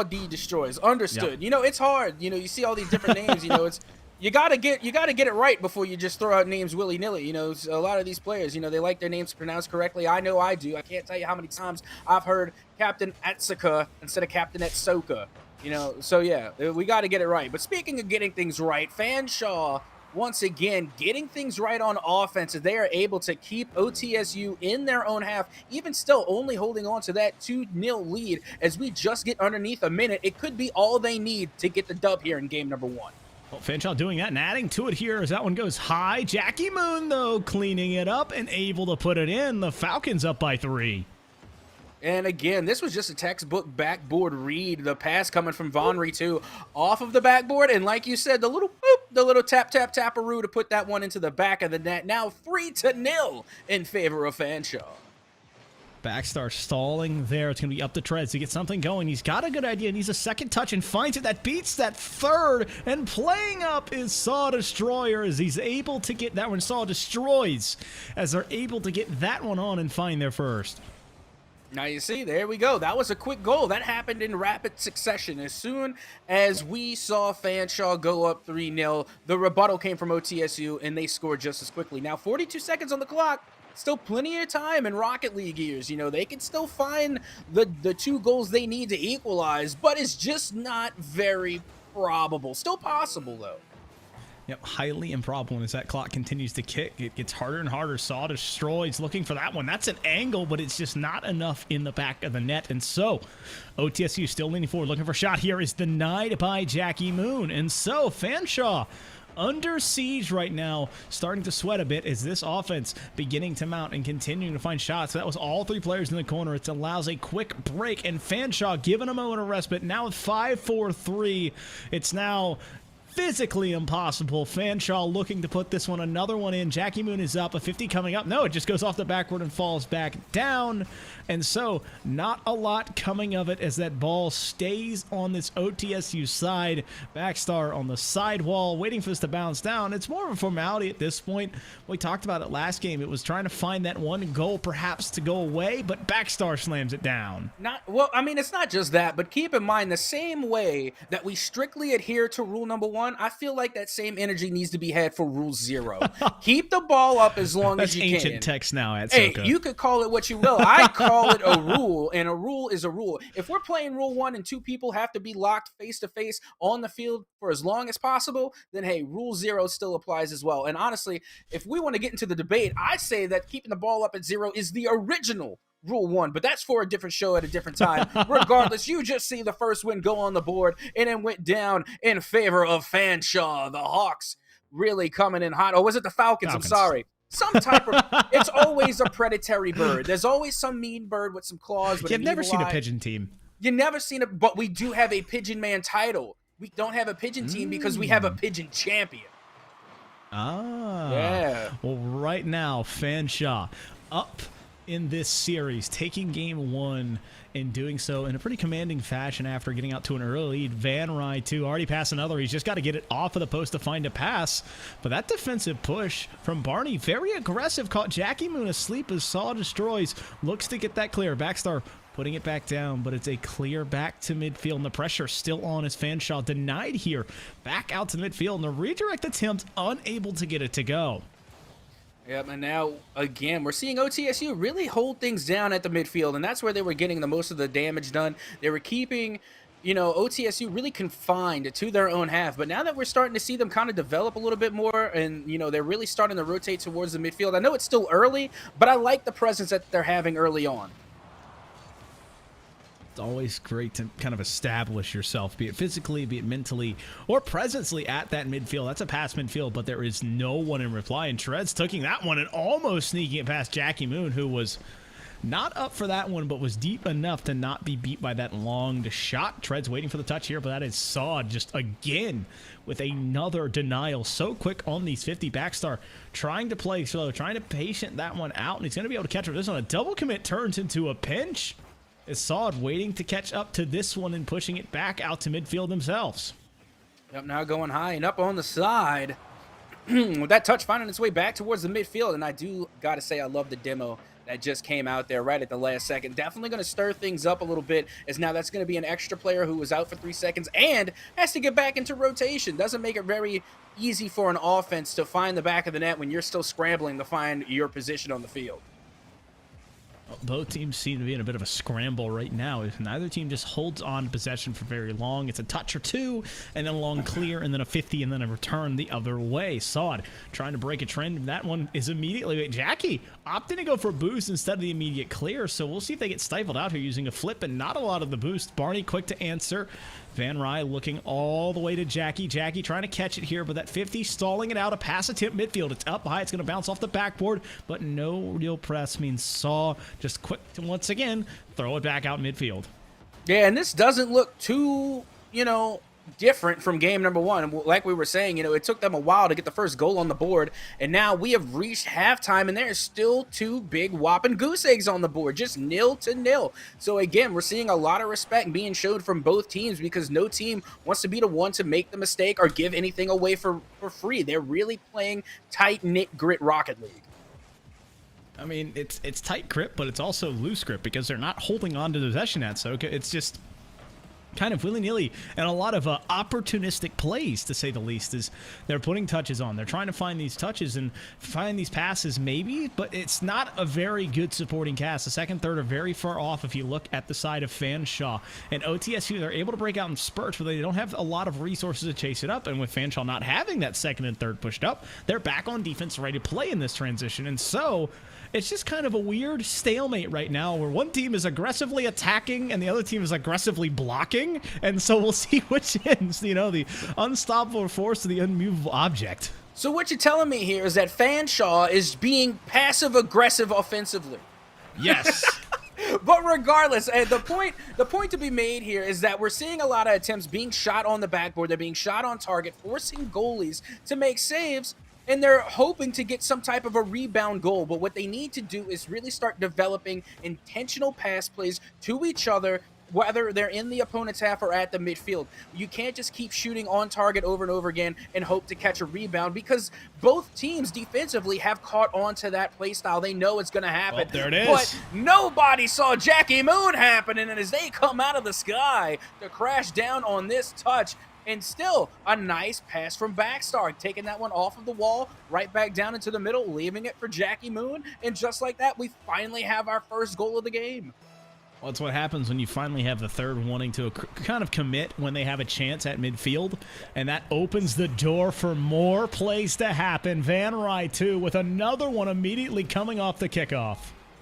D Destroys. Understood. Yep. You know, it's hard. You know, you see all these different names. You know, it's you gotta get it right before you just throw out names willy nilly. You know, a lot of these players, you know, they like their names pronounced correctly. I know I do. I can't tell you how many times I've heard Captain Atsosca instead of Captain Atsosca. You know, so yeah, we got to get it right. But speaking of getting things right, Fanshawe once again getting things right on offense. They are able to keep OTSU in their own half, even still only holding on to that 2-0 lead. As we just get underneath a minute, it could be all they need to get the dub here in game number 1. Well, Fanshawe doing that and adding to it here as that one goes high. Jackie Moon, though, cleaning it up and able to put it in. The Falcons up by 3. And again, this was just a textbook backboard read. The pass coming from Von Ritu off of the backboard. And like you said, the little boop, the little tap-tap-tap-a-roo to put that one into the back of the net. Now 3-0 in favor of Fanshawe. Backstar stalling there. It's going to be up to Treads to get something going. He's got a good idea. Needs a second touch and finds it. That beats that third. And playing up is Saw Destroyer as he's able to get that one. Saw Destroys as they're able to get that one on and find their first. Now you see, there we go. That was a quick goal. That happened in rapid succession. As soon as we saw Fanshawe go up 3-0, the rebuttal came from OTSU, and they scored just as quickly. Now 42 seconds on the clock. Still plenty of time in Rocket League years. You know, they can still find the 2 goals they need to equalize, but it's just not very probable. Still possible, though. Yep, highly improbable. As that clock continues to kick, it gets harder and harder. Saw Destroys looking for that one. That's an angle, but it's just not enough in the back of the net. And so, OTSU still leaning forward, looking for a shot here. Is denied by Jackie Moon. And so, Fanshawe under siege right now, starting to sweat a bit as this offense beginning to mount and continuing to find shots. So that was all 3 players in the corner. It allows a quick break, and Fanshawe giving a moment of respite. Now with 5-4-3, it's now physically impossible. Fanshawe looking to put this one, another one in. Jackie Moon is up, a 50 coming up. No, it just goes off the backward and falls back down. And so, not a lot coming of it as that ball stays on this OTSU side. Backstar on the side wall, waiting for this to bounce down. It's more of a formality at this point. We talked about it last game. It was trying to find that one goal perhaps to go away, but Backstar slams it down. Well, I mean, it's not just that, but keep in mind the same way that we strictly adhere to rule number 1, I feel like that same energy needs to be had for rule 0. Keep the ball up as long as you can. That's ancient text now, Atsosca. Hey, you could call it what you will. I call it a rule, and a rule is a rule. If we're playing rule 1 and 2 people have to be locked face to face on the field for as long as possible, then hey, rule 0 still applies as well. And honestly, if we want to get into the debate, I say that keeping the ball up at 0 is the original rule 1, but that's for a different show at a different time. Regardless, you just see the first win go on the board, and it went down in favor of Fanshawe. The Hawks really coming in hot. Oh, was it the Falcons? I'm sorry. Some type of, it's always a predatory bird. There's always some mean bird with some claws. You've never seen a pigeon team. You've never seen it, but we do have a pigeon man title. We don't have a pigeon team because we have a pigeon champion. Ah. Yeah. Well, right now, Fanshawe up in this series, taking game 1 and doing so in a pretty commanding fashion after getting out to an early lead. Van Rye, too, already passed another. He's just got to get it off of the post to find a pass. But that defensive push from Barney, very aggressive, caught Jackie Moon asleep as Saw Destroys. Looks to get that clear. Backstar putting it back down, but it's a clear back to midfield, and the pressure still on as Fanshawe denied here. Back out to the midfield, and the redirect attempt unable to get it to go. Yep, and now, again, we're seeing OTSU really hold things down at the midfield, and that's where they were getting the most of the damage done. They were keeping, you know, OTSU really confined to their own half, but now that we're starting to see them kind of develop a little bit more, and, you know, they're really starting to rotate towards the midfield. I know it's still early, but I like the presence that they're having early on. It's always great to kind of establish yourself, be it physically, be it mentally, or presently at that midfield. That's a pass midfield, but there is no one in reply. And Treads taking that one and almost sneaking it past Jackie Moon, who was not up for that one, but was deep enough to not be beat by that long shot. Tread's waiting for the touch here, but that is Sawed just again with another denial. So quick on these 50. Backstar trying to play slow, trying to patient that one out, and he's going to be able to catch her. This one, a double commit turns into a pinch. Is Sawed waiting to catch up to this one and pushing it back out to midfield themselves. Yep, now going high and up on the side. With that touch finding its way back towards the midfield, and I do got to say I love the demo that just came out there right at the last second. Definitely going to stir things up a little bit, as now that's going to be an extra player who was out for 3 seconds and has to get back into rotation. Doesn't make it very easy for an offense to find the back of the net when you're still scrambling to find your position on the field. Both teams seem to be in a bit of a scramble right now. If neither team just holds on to possession for very long, it's a touch or two, and then a long clear, and then a 50, and then a return the other way. Sawed trying to break a trend. That one is immediately... Jackie opting to go for a boost instead of the immediate clear, so we'll see if they get stifled out here using a flip, and not a lot of the boost. Barney quick to answer. Van Rye looking all the way to Jackie. Jackie trying to catch it here, but that 50 stalling it out. A pass attempt midfield. It's up high. It's going to bounce off the backboard, but no real press means Saw just quick to once again throw it back out midfield. Yeah, and this doesn't look too, different from game number one. And like we were saying, it took them a while to get the first goal on the board, and now we have reached halftime, and there's still 2 big whopping goose eggs on the board, just 0-0. So again, we're seeing a lot of respect being showed from both teams, because no team wants to be the one to make the mistake or give anything away for free. They're really playing tight-knit grit Rocket League. I mean, it's tight grip, but it's also loose grip, because they're not holding on to the possession at Atsosca. It's just kind of willy-nilly, and a lot of opportunistic plays, to say the least, is they're putting touches on. They're trying to find these touches and find these passes maybe, but it's not a very good supporting cast. The second, third are very far off if you look at the side of Fanshawe. And OTSU, they're able to break out in spurts, but they don't have a lot of resources to chase it up, and with Fanshawe not having that second and third pushed up, they're back on defense ready to play in this transition. And so it's just kind of a weird stalemate right now, where one team is aggressively attacking and the other team is aggressively blocking, and so we'll see which ends, the unstoppable force to the unmovable object. So what you're telling me here is that Fanshawe is being passive-aggressive offensively. Yes. But regardless, the point to be made here is that we're seeing a lot of attempts being shot on the backboard. They're being shot on target, forcing goalies to make saves, and they're hoping to get some type of a rebound goal. But what they need to do is really start developing intentional pass plays to each other, whether they're in the opponent's half or at the midfield. You can't just keep shooting on target over and over again and hope to catch a rebound, because both teams defensively have caught on to that play style. They know it's going to happen. Well, there it is. But nobody saw Jackie Moon happening, and as they come out of the sky to crash down on this touch, and still a nice pass from Backstar, taking that one off of the wall, right back down into the middle, leaving it for Jackie Moon. And just like that, we finally have our first goal of the game. Well, it's what happens when you finally have the third wanting to kind of commit when they have a chance at midfield, and that opens the door for more plays to happen. Van Rye, too, with another one immediately coming off the kickoff.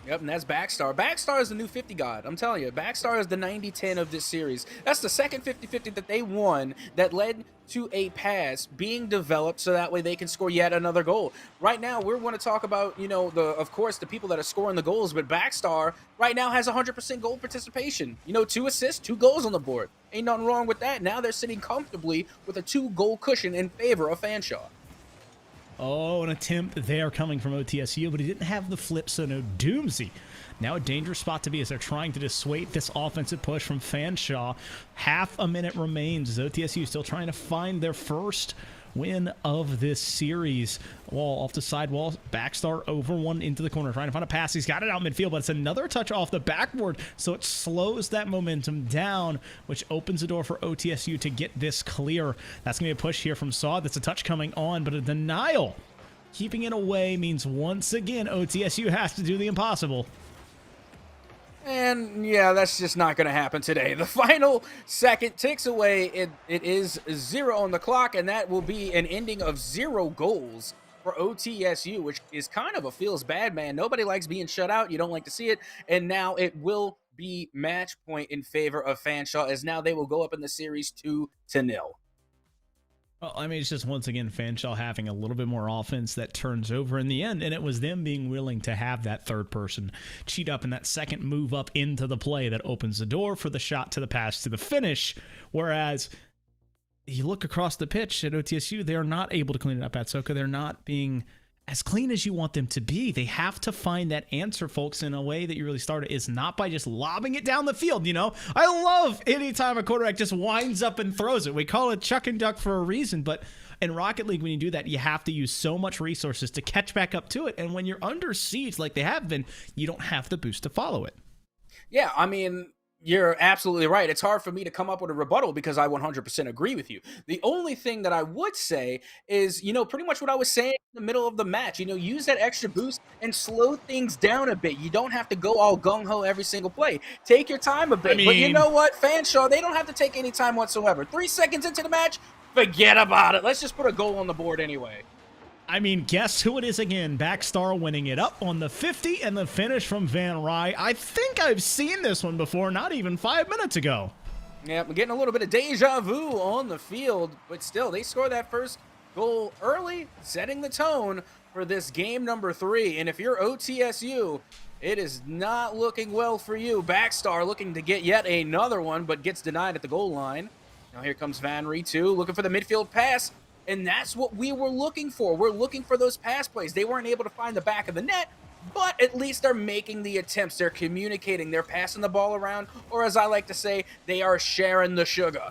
Yep, and that's Backstar. Backstar is the new 50 god. I'm telling you, Backstar is the 90-10 of this series. That's the second 50-50 that they won that led to a pass being developed so that way they can score yet another goal. Right now, we're going to talk about, of course, the people that are scoring the goals, but Backstar right now has 100% goal participation. 2 assists, 2 goals on the board. Ain't nothing wrong with that. Now they're sitting comfortably with a 2-goal cushion in favor of Fanshawe. Oh, an attempt there coming from OTSU, but he didn't have the flip, so no doomsy. Now a dangerous spot to be as they're trying to dissuade this offensive push from Fanshawe. Half a minute remains as OTSU still trying to find their first win of this series. Wall off the sidewall, Backstar over one into the corner, trying to find a pass. He's got it out midfield, but it's another touch off the backboard, so it slows that momentum down, which opens the door for OTSU to get this clear. That's going to be a push here from Saw. That's a touch coming on, but a denial. Keeping it away means once again OTSU has to do the impossible. And yeah, that's just not going to happen today. The final second ticks away. It is 0 on the clock, and that will be an ending of 0 goals for OTSU, which is kind of a feels bad, man. Nobody likes being shut out. You don't like to see it. And now it will be match point in favor of Fanshawe, as now they will go up in the series 2-0. Well, I mean, it's just once again Fanshawe having a little bit more offense that turns over in the end, and it was them being willing to have that third person cheat up and that second move up into the play that opens the door for the shot to the pass to the finish. Whereas you look across the pitch at OTSU, they are not able to clean it up at Atsosca. They're not being as clean as you want them to be. They have to find that answer, folks, in a way that you really started is not by just lobbing it down the field. You know, I love anytime a quarterback just winds up and throws it. We call it chuck and duck for a reason, but in Rocket League, when you do that, you have to use so much resources to catch back up to it. And when you're under siege like they have been, you don't have the boost to follow it. Yeah, I mean, you're absolutely right. It's hard for me to come up with a rebuttal because I 100% agree with you. The only thing that I would say is, pretty much what I was saying in the middle of the match. Use that extra boost and slow things down a bit. You don't have to go all gung-ho every single play. Take your time a bit. But you know what? Fanshawe, they don't have to take any time whatsoever. 3 seconds into the match, forget about it. Let's just put a goal on the board anyway. I mean, guess who it is again? Backstar winning it up on the 50 and the finish from Van Rye. I think I've seen this one before, not even 5 minutes ago. Yeah, we're getting a little bit of deja vu on the field, but still, they score that first goal early, setting the tone for this game number 3. And if you're OTSU, it is not looking well for you. Backstar looking to get yet another one, but gets denied at the goal line. Now here comes Van Rye too, looking for the midfield pass. And that's what we were looking for. We're looking for those pass plays. They weren't able to find the back of the net, but at least they're making the attempts. They're communicating. They're passing the ball around, or as I like to say, they are sharing the sugar.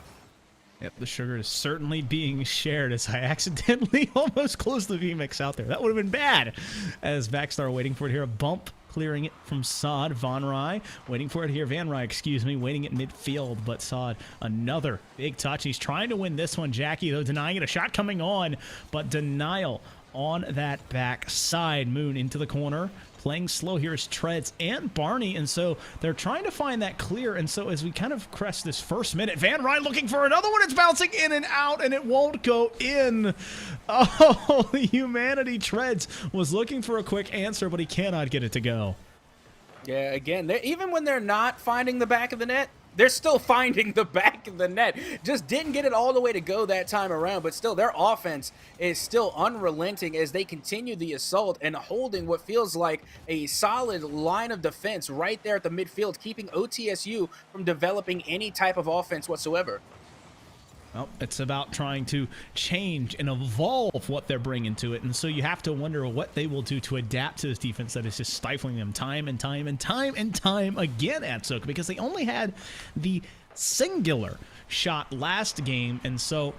Yep, the sugar is certainly being shared as I accidentally almost closed the VMix out there. That would have been bad. As Backstar waiting for it here, a bump. Clearing it from Sod. Van Rye waiting for it here. Van Rye, waiting at midfield. But Sod, another big touch. He's trying to win this one. Jackie, though, denying it. A shot coming on, but denial on that back side. Moon into the corner. Playing slow here is Treads and Barney, and so they're trying to find that clear. And so as we kind of crest this first minute, Van Rye looking for another one. It's bouncing in and out, and it won't go in. Oh, the humanity Treads was looking for a quick answer, but he cannot get it to go. Yeah, again, even when they're not finding the back of the net, they're still finding the back of the net. Just didn't get it all the way to go that time around, but still their offense is still unrelenting as they continue the assault and holding what feels like a solid line of defense right there at the midfield, keeping OTSU from developing any type of offense whatsoever. Well, it's about trying to change and evolve what they're bringing to it. And so you have to wonder what they will do to adapt to this defense that is just stifling them time and time and time and time again at Atsosca, because they only had the singular shot last game. And so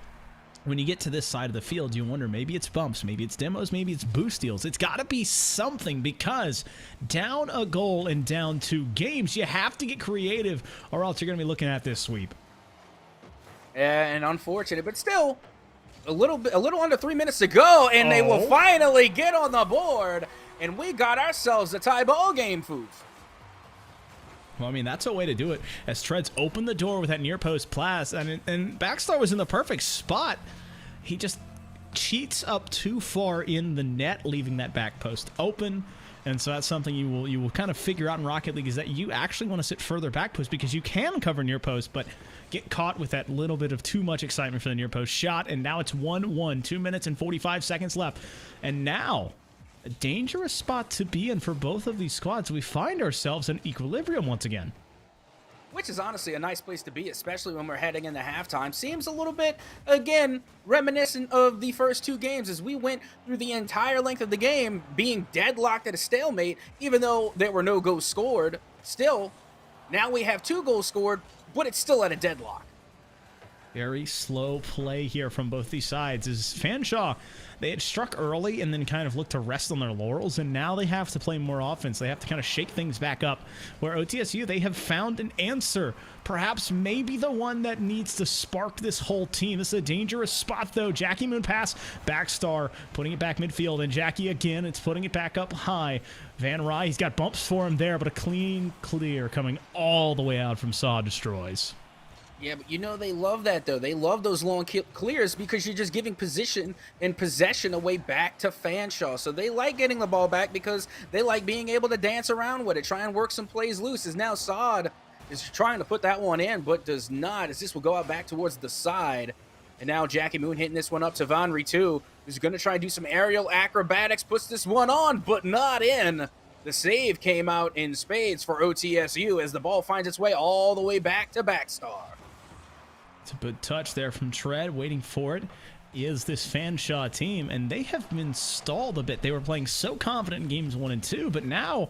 when you get to this side of the field, you wonder, maybe it's bumps, maybe it's demos, maybe it's boost deals. It's got to be something, because down a goal and down 2 games, you have to get creative or else you're going to be looking at this sweep. And unfortunate, but still a little under 3 minutes to go, and they will finally get on the board, and we got ourselves a tie ball game, Foof. Well, I mean, that's a way to do it, as Treads opened the door with that near post pass, and Backstar was in the perfect spot. He just cheats up too far in the net, leaving that back post open. And so that's something you will kind of figure out in Rocket League, is that you actually want to sit further back post, because you can cover near post, but get caught with that little bit of too much excitement for the near post shot. And now it's 1-1, 2 minutes and 45 seconds left. And now a dangerous spot to be in for both of these squads. We find ourselves in equilibrium once again. Which is honestly a nice place to be, especially when we're heading into halftime. Seems a little bit, again, reminiscent of the first 2 games, as we went through the entire length of the game being deadlocked at a stalemate, even though there were no goals scored. Still, now we have 2 goals scored, but it's still at a deadlock. Very slow play here from both these sides. As Fanshawe, they had struck early and then kind of looked to rest on their laurels, and now they have to play more offense. They have to kind of shake things back up, where OTSU, they have found an answer, perhaps maybe the one that needs to spark this whole team. This is a dangerous spot, though. Jackie Moon pass, Backstar putting it back midfield, and Jackie again, it's putting it back up high. Van Rye, he's got bumps for him there, but a clean clear coming all the way out from Saw destroys. Yeah, but they love that, though. They love those long clears, because you're just giving position and possession away back to Fanshawe. So they like getting the ball back because they like being able to dance around with it, try and work some plays loose. As now Sod is trying to put that one in, but does not, as this will go out back towards the side. And now Jackie Moon hitting this one up to Von Ritu, who's going to try and do some aerial acrobatics, puts this one on, but not in. The save came out in spades for OTSU as the ball finds its way all the way back to Backstar. It's a good touch there from Tread, waiting for it. Is this Fanshawe team, and they have been stalled a bit. They were playing so confident in games 1 and 2, but now,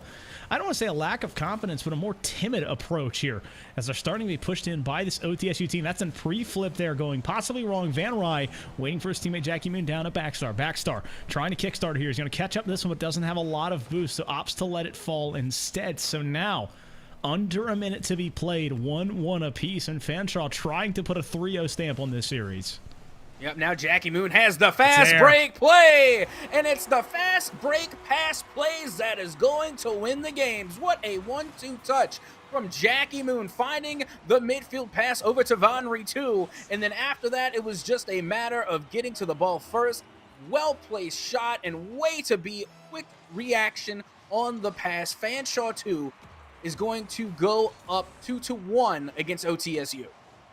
I don't want to say a lack of confidence, but a more timid approach here as they're starting to be pushed in by this OTSU team. That's in pre-flip there, going possibly wrong. Van Rye waiting for his teammate Jackie Moon down at Backstar. Backstar trying to kickstart here. He's going to catch up this one, but doesn't have a lot of boost, so opts to let it fall instead. So now, under a minute to be played, 1-1 apiece, and Fanshawe trying to put a 3-0 stamp on this series. Yep, now Jackie Moon has the fast break play, and it's the fast break pass plays that is going to win the games. What a 1-2 touch from Jackie Moon, finding the midfield pass over to Von Ritu, and then after that, it was just a matter of getting to the ball first. Well-placed shot and way to be quick reaction on the pass. Fanshawe 2 is going to go up 2-1 against OTSU.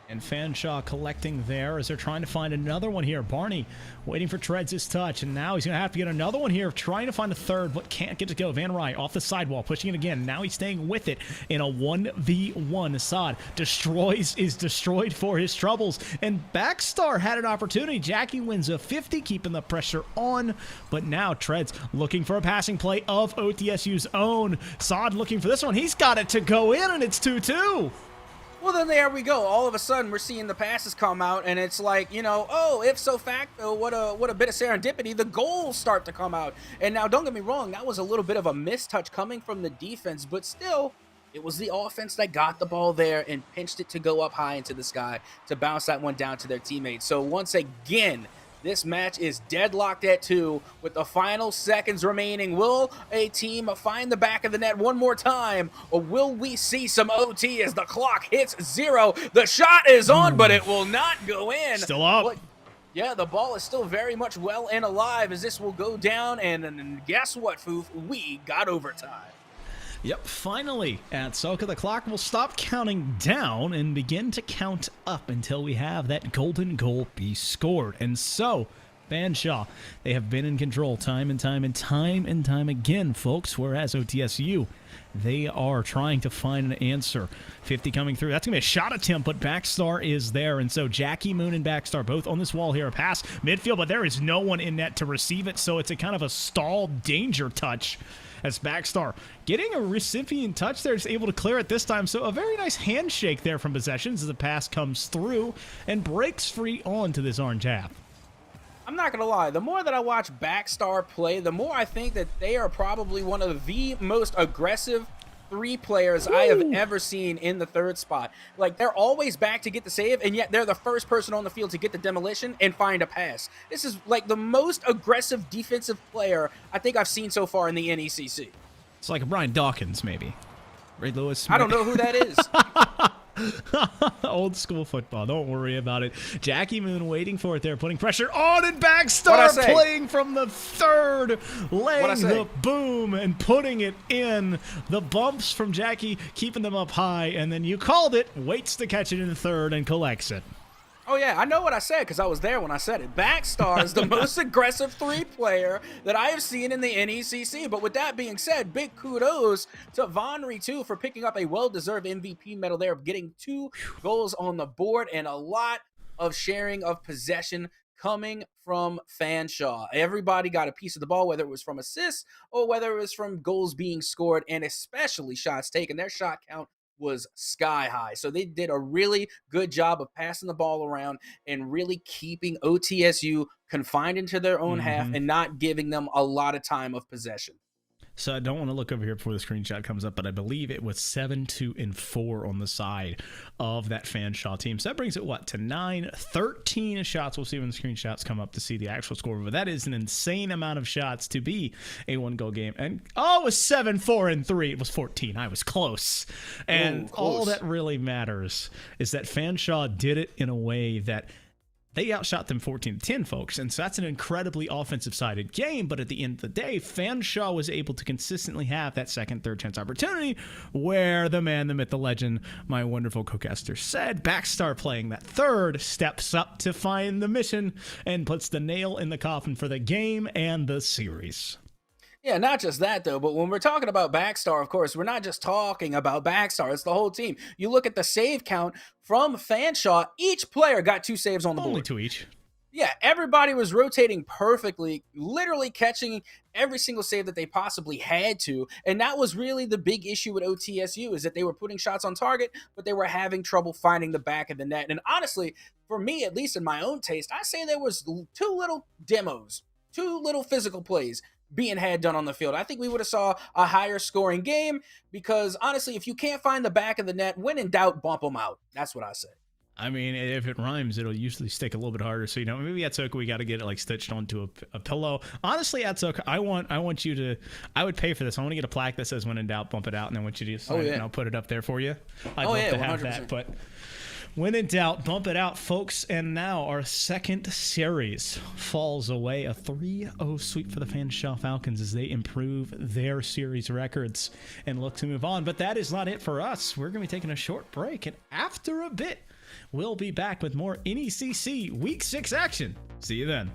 And Fanshawe collecting there as they're trying to find another one here. Barney waiting for Treads' touch, and now he's going to have to get another one here, trying to find a third, but can't get to go. Van Rye off the sidewall, pushing it again. Now he's staying with it in a 1v1. Assad is destroyed for his troubles, and Backstar had an opportunity. Jackie wins a 50, keeping the pressure on, but now Treads looking for a passing play of OTSU's own. Assad looking for this one. He's got it to go in, and it's 2-2. Well, then there we go. All of a sudden, we're seeing the passes come out, and it's like, oh, if so facto, what a bit of serendipity. The goals start to come out. And now, don't get me wrong, that was a little bit of a mistouch coming from the defense, but still, it was the offense that got the ball there and pinched it to go up high into the sky to bounce that one down to their teammates. So once again, this match is deadlocked at 2 with the final seconds remaining. Will a team find the back of the net one more time, or will we see some OT as the clock hits 0? The shot is on, but it will not go in. Still up. But, yeah, the ball is still very much well and alive as this will go down, and guess what, Foof? We got overtime. Yep, finally, Atsosca, the clock will stop counting down and begin to count up until we have that golden goal be scored. And so, Fanshawe, they have been in control time and time again, folks, whereas OTSU, they are trying to find an answer. 50 coming through. That's going to be a shot attempt, but Backstar is there. And so Jackie Moon and Backstar both on this wall here. A pass midfield, but there is no one in net to receive it, so it's a kind of a stall danger touch as Backstar getting a recipient touch there, is able to clear it this time. So a very nice handshake there from Possessions as the pass comes through and breaks free onto this orange half. I'm not going to lie, the more that I watch Backstar play, the more I think that they are probably one of the most aggressive 3 players I have ever seen in the third spot. Like, they're always back to get the save, and yet they're the first person on the field to get the demolition and find a pass. This is like the most aggressive defensive player I think I've seen so far in the NECC. It's like a Brian Dawkins, maybe. Ray Lewis. I don't know who that is. Old school football. Don't worry about it. Jackie Moon waiting for it there, putting pressure on, and Backstar playing from the third, laying the boom and putting it in. The bumps from Jackie keeping them up high, and then you called it, waits to catch it in the third and collects it. Oh, yeah, I know what I said because I was there when I said it. Backstar is the most aggressive 3 player that I have seen in the NECC. But with that being said, big kudos to Von Ritu for picking up a well-deserved MVP medal there, getting 2 goals on the board and a lot of sharing of possession coming from Fanshawe. Everybody got a piece of the ball, whether it was from assists or whether it was from goals being scored, and especially shots taken. Their shot count was sky high. So they did a really good job of passing the ball around and really keeping OTSU confined into their own half and not giving them a lot of time of possession. So I don't want to look over here before the screenshot comes up, but I believe it was 7-2-4 on the side of that Fanshawe team. So that brings it, to 9, 13 shots. We'll see when the screenshots come up to see the actual score. But that is an insane amount of shots to be a 1-goal game. And, it was 7-4-3. It was 14. I was close. And all that really matters is that Fanshawe did it in a way that they outshot them 14-10, folks. And so that's an incredibly offensive-sided game. But at the end of the day, Fanshawe was able to consistently have that second, third chance opportunity where the man, the myth, the legend, my wonderful co-caster said, Backstar playing that third steps up to find the mission and puts the nail in the coffin for the game and the series. Yeah, not just that, though, but when we're talking about Backstar, of course, we're not just talking about Backstar. It's the whole team. You look at the save count from Fanshawe, each player got 2 saves on the board. Only 2 each. Yeah, everybody was rotating perfectly, literally catching every single save that they possibly had to. And that was really the big issue with OTSU, is that they were putting shots on target, but they were having trouble finding the back of the net. And honestly, for me, at least in my own taste, I say there was too little demos, too little physical plays being had done on the field. I think we would have saw a higher scoring game because, honestly, if you can't find the back of the net, when in doubt, bump them out. That's what I say. I mean, if it rhymes, it'll usually stick a little bit harder. So, maybe Atsosca, we got to get it like stitched onto a pillow. Honestly, Atsosca, I want you to, I would pay for this. I want to get a plaque that says when in doubt, bump it out. And I want you to sign it and I'll put it up there for you. I'd love to have 100%. That, but when in doubt, bump it out, folks. And now our second series falls away. A 3-0 sweep for the Fanshawe Falcons as they improve their series records and look to move on. But that is not it for us. We're going to be taking a short break. And after a bit, we'll be back with more NECC Week 6 action. See you then.